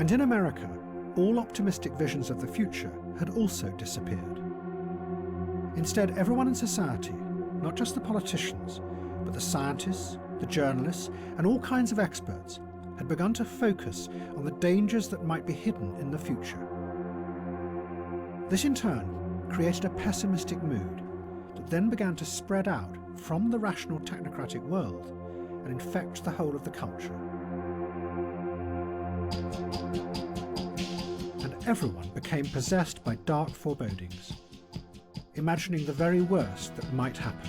And in America, all optimistic visions of the future had also disappeared. Instead, everyone in society, not just the politicians, but the scientists, the journalists, and all kinds of experts, had begun to focus on the dangers that might be hidden in the future. This in turn created a pessimistic mood that then began to spread out from the rational technocratic world and infect the whole of the culture. And everyone became possessed by dark forebodings, imagining the very worst that might happen.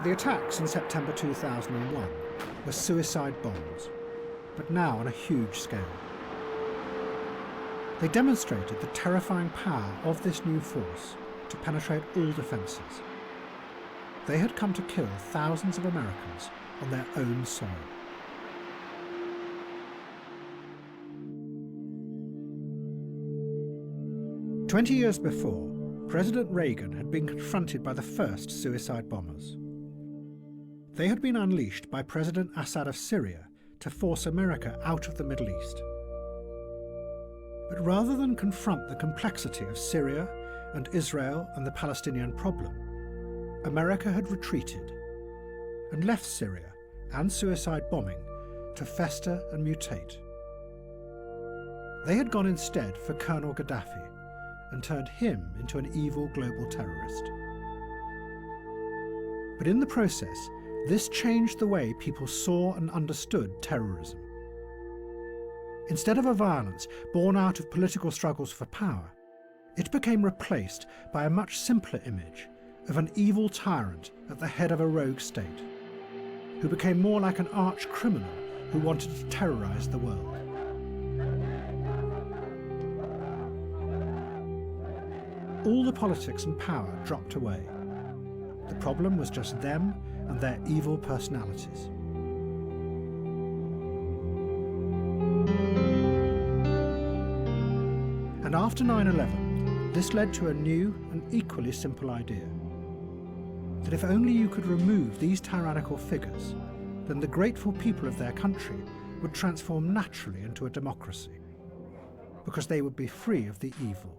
The attacks in September 2001 were suicide bombs, but now on a huge scale. They demonstrated the terrifying power of this new force to penetrate all defences. They had come to kill thousands of Americans on their own soil. "20 years before, President Reagan had been confronted by the first suicide bombers. They had been unleashed by President Assad of Syria to force America out of the Middle East. But rather than confront the complexity of Syria and Israel and the Palestinian problem, America had retreated and left Syria and suicide bombing to fester and mutate. They had gone instead for Colonel Gaddafi and turned him into an evil global terrorist. But in the process, this changed the way people saw and understood terrorism. Instead of a violence born out of political struggles for power, it became replaced by a much simpler image of an evil tyrant at the head of a rogue state, who became more like an arch criminal who wanted to terrorize the world. All the politics and power dropped away. The problem was just them and their evil personalities. And after 9/11, this led to a new and equally simple idea: that if only you could remove these tyrannical figures, then the grateful people of their country would transform naturally into a democracy, because they would be free of the evil.